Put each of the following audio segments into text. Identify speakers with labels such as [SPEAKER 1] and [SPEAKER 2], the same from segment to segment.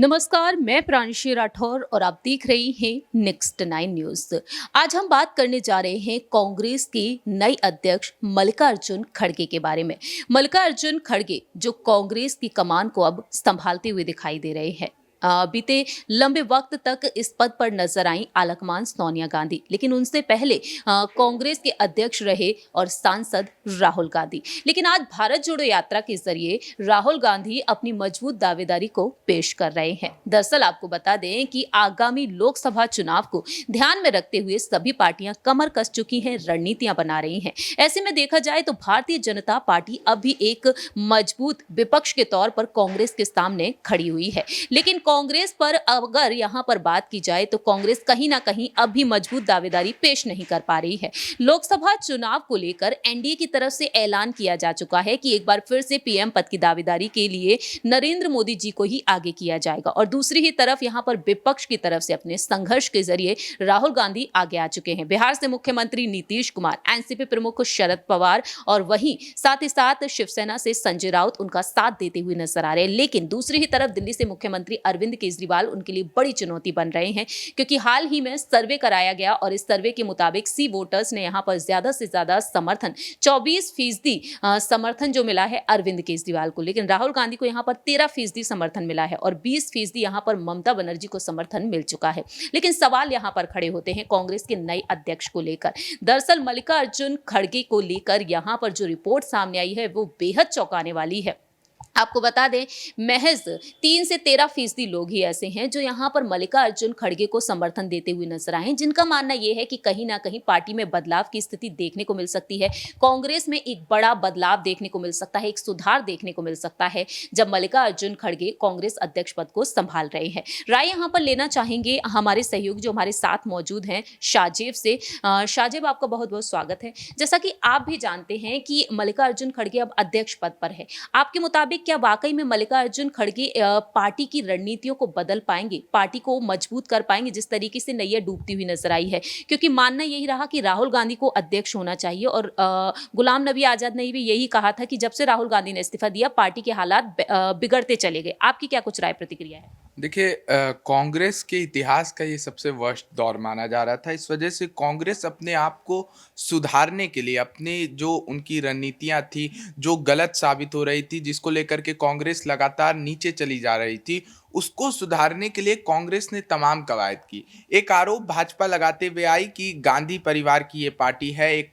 [SPEAKER 1] नमस्कार, मैं प्रांशी राठौर और आप देख रही हैं नेक्स्ट 9 न्यूज। आज हम बात करने जा रहे हैं कांग्रेस की नई अध्यक्ष मल्लिकार्जुन खड़गे के बारे में। मल्लिकार्जुन खड़गे जो कांग्रेस की कमान को अब संभालते हुए दिखाई दे रहे हैं। बीते लंबे वक्त तक इस पद पर नजर आई आलकमान सोनिया गांधी, लेकिन उनसे पहले कांग्रेस के अध्यक्ष रहे और सांसद राहुल गांधी। लेकिन आज भारत जोड़ो यात्रा के जरिए राहुल गांधी अपनी मजबूत दावेदारी को पेश कर रहे हैं। दरअसल आपको बता दें कि आगामी लोकसभा चुनाव को ध्यान में रखते हुए सभी पार्टियां कमर कस चुकी हैं, रणनीतियां बना रही हैं। ऐसे में देखा जाए तो भारतीय जनता पार्टी अब भी एक मजबूत विपक्ष के तौर पर कांग्रेस के सामने खड़ी हुई है। लेकिन कांग्रेस पर अगर यहां पर बात की जाए तो कांग्रेस कहीं ना कहीं अब भी मजबूत दावेदारी पेश नहीं कर पा रही है। लोकसभा चुनाव को लेकर एनडीए की तरफ से ऐलान किया जा चुका है कि एक बार फिर से पीएम पद की दावेदारी के लिए नरेंद्र मोदी जी को ही आगे किया जाएगा, और दूसरी ही तरफ यहां पर विपक्ष की तरफ से अपने संघर्ष के जरिए राहुल गांधी आगे आ चुके हैं। बिहार से मुख्यमंत्री नीतीश कुमार, एनसीपी प्रमुख शरद पवार और वहीं साथ ही साथ शिवसेना से संजय राउत उनका साथ देते हुए नजर आ रहे हैं। लेकिन दूसरी ही तरफ दिल्ली से मुख्यमंत्री अरविंद केजरीवाल उनके लिए बड़ी चुनौती बन रहे हैं, क्योंकि हाल ही में सर्वे कराया गया और इस सर्वे के मुताबिक सी वोटर्स ने यहां पर ज्यादा से ज्यादा समर्थन 24% समर्थन जो मिला है अरविंद केजरीवाल को, लेकिन राहुल गांधी को यहां पर 13% समर्थन मिला है और 20% यहां पर ममता बनर्जी को समर्थन मिल चुका है। लेकिन सवाल यहां पर खड़े होते हैं कांग्रेस के नए अध्यक्ष को लेकर। दरअसल मल्लिकार्जुन खड़गे को लेकर यहां पर जो रिपोर्ट सामने आई है वो बेहद चौंकाने वाली है। आपको बता दें, महज 3 से 13% लोग ही ऐसे हैं जो यहां पर मल्लिकार्जुन खड़गे को समर्थन देते हुए नजर आए हैं, जिनका मानना यह है कि कहीं ना कहीं पार्टी में बदलाव की स्थिति देखने को मिल सकती है। कांग्रेस में एक बड़ा बदलाव देखने को मिल सकता है, एक सुधार देखने को मिल सकता है जब मल्लिकार्जुन खड़गे कांग्रेस अध्यक्ष पद को संभाल रहे हैं। राय यहां पर लेना चाहेंगे हमारे सहयोगी जो हमारे साथ मौजूद हैं शाहजेब से। शाहजेब, आपका बहुत बहुत स्वागत है। जैसा कि आप भी जानते हैं कि मल्लिकार्जुन खड़गे अब अध्यक्ष पद पर है, आपके मुताबिक क्या वाकई में मल्लिकार्जुन खड़गे पार्टी की रणनीतियों को बदल पाएंगे, पार्टी को मजबूत कर पाएंगे जिस तरीके से नैया डूबती हुई नजर आई है? क्योंकि मानना यही रहा कि राहुल गांधी को अध्यक्ष होना चाहिए और गुलाम नबी आजाद ने भी यही कहा था कि जब से राहुल गांधी ने इस्तीफा दिया पार्टी के हालात बिगड़ते चले गए। आपकी क्या कुछ राय प्रतिक्रिया है?
[SPEAKER 2] देखिए, कांग्रेस के इतिहास का ये सबसे वर्स्ट दौर माना जा रहा था। इस वजह से कांग्रेस अपने आप को सुधारने के लिए अपनी जो उनकी रणनीतियां थी, जो गलत साबित हो रही थी, जिसको लेकर के कांग्रेस लगातार नीचे चली जा रही थी, उसको सुधारने के लिए कांग्रेस ने तमाम कवायद की। एक आरोप भाजपा लगाते हुए आई कि गांधी परिवार की ये पार्टी है, एक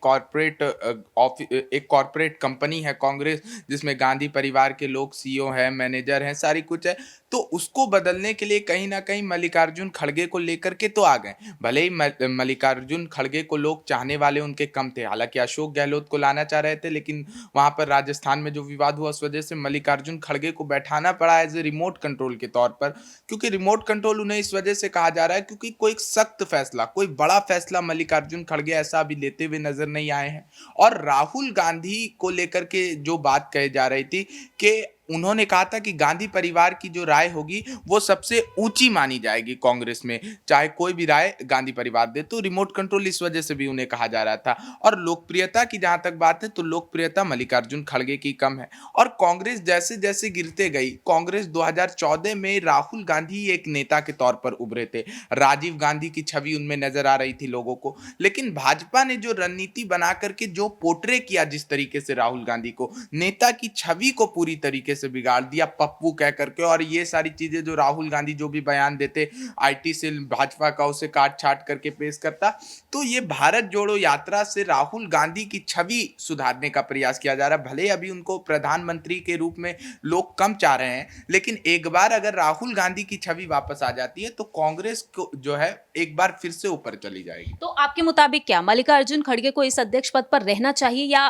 [SPEAKER 2] कॉरपोरेट कंपनी है कांग्रेस, जिसमें गांधी परिवार के लोग सीईओ हैं, मैनेजर हैं, सारी कुछ है। तो उसको बदलने के लिए कहीं ना कहीं मल्लिकार्जुन खड़गे को लेकर के तो आ गए। भले ही मल्लिकार्जुन खड़गे को लोग चाहने वाले उनके कम थे, हालांकि अशोक गहलोत को लाना चाह रहे थे, लेकिन वहां पर राजस्थान में जो विवाद हुआ उस वजह से मल्लिकार्जुन खड़गे को बैठाना पड़ा एज ए रिमोट कंट्रोल के तौर पर। क्योंकि रिमोट कंट्रोल उन्हें इस वजह से कहा जा रहा है क्योंकि कोई सख्त फैसला, कोई बड़ा फैसला मल्लिकार्जुन खड़गे ऐसा अभी लेते हुए नजर नहीं आए हैं। और राहुल गांधी को लेकर के जो बात कही जा रही थी कि उन्होंने कहा था कि गांधी परिवार की जो राय होगी वो सबसे ऊंची मानी जाएगी कांग्रेस में, चाहे कोई भी राय गांधी परिवार दे। तो रिमोट कंट्रोल इस वजह से भी उन्हें कहा जा रहा था। और लोकप्रियता की जहां तक बात है तो लोकप्रियता मल्लिकार्जुन खड़गे की कम है। और कांग्रेस जैसे जैसे गिरते गई, कांग्रेस 2014 में राहुल गांधी एक नेता के तौर पर उभरे थे, राजीव गांधी की छवि उनमें नजर आ रही थी लोगों को। लेकिन भाजपा ने जो रणनीति बना करके जो पोर्ट्रे किया जिस तरीके से राहुल गांधी को, नेता की छवि को पूरी तरीके से बिगाड़ दिया, पप्पू कह करके। और ये सारी चीजें जो राहुल गांधी जो भी बयान देते, आईटी सेल भाजपा का उसे काट छाट करके पेश करता। तो ये भारत जोड़ो यात्रा से राहुल गांधी की छवि सुधारने का प्रयास किया जा रहा है। भले अभी उनको प्रधानमंत्री के रूप में लोग कम चाह रहे हैं, लेकिन एक बार अगर राहुल गांधी की छवि वापस आ जाती है तो कांग्रेस को जो है एक बार फिर से ऊपर चली जाएगी।
[SPEAKER 1] तो आपके मुताबिक क्या मल्लिकार्जुन खड़गे को इस अध्यक्ष पद पर रहना चाहिए या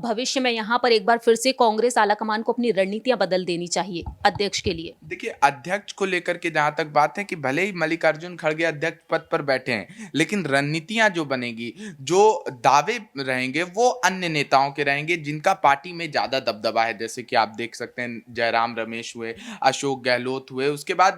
[SPEAKER 1] भविष्य में यहाँ पर एक बार फिर से कांग्रेस आलाकमान को अपनी रणनीतियां बदल देनी चाहिए अध्यक्ष के लिए?
[SPEAKER 2] देखिए, अध्यक्ष को लेकर के जहां तक बात है कि भले ही मल्लिकार्जुन खड़गे अध्यक्ष पद पर बैठे हैं, लेकिन रणनीतियां जो बनेगी, जो दावे रहेंगे वो अन्य नेताओं के रहेंगे जिनका पार्टी में ज्यादा दबदबा है। जैसे कि आप देख सकते हैं जयराम रमेश हुए, अशोक गहलोत हुए, उसके बाद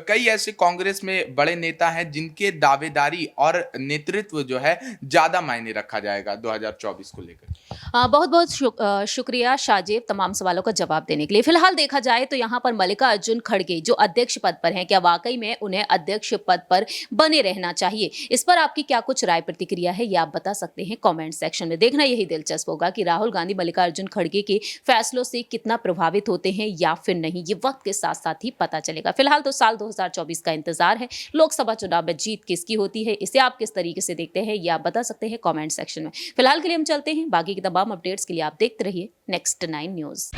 [SPEAKER 2] कई ऐसे कांग्रेस में बड़े नेता हैं जिनके दावेदारी और नेतृत्व जो है ज्यादा मायने रखा जाएगा 2024 को लेकर।
[SPEAKER 1] बहुत बहुत शुक्रिया शाहजेब तमाम सवालों का जवाब देने के लिए। के लिए। फिलहाल देखा जाए तो यहाँ पर मल्लिकार्जुन खड़गे जो अध्यक्ष पद पर हैं, क्या वाकई में उन्हें अध्यक्ष पद पर बने रहना चाहिए? इस पर आपकी क्या कुछ राय प्रतिक्रिया है, ये आप बता सकते हैं कमेंट सेक्शन में। देखना यही दिलचस्प होगा कि राहुल गांधी मल्लिकार्जुन खड़गे के फैसलों से कितना प्रभावित होते हैं या फिर नहीं, ये वक्त के साथ साथ ही पता चलेगा। फिलहाल तो साल 2024 का इंतजार है। लोकसभा चुनाव में जीत किसकी होती है, इसे आप किस तरीके से देखते हैं, ये आप बता सकते हैं कमेंट सेक्शन में। फिलहाल के लिए हम चलते हैं, बाकी की तमाम अपडेट्स के लिए आप देखते रहिए नेक्स्ट 9 न्यूज।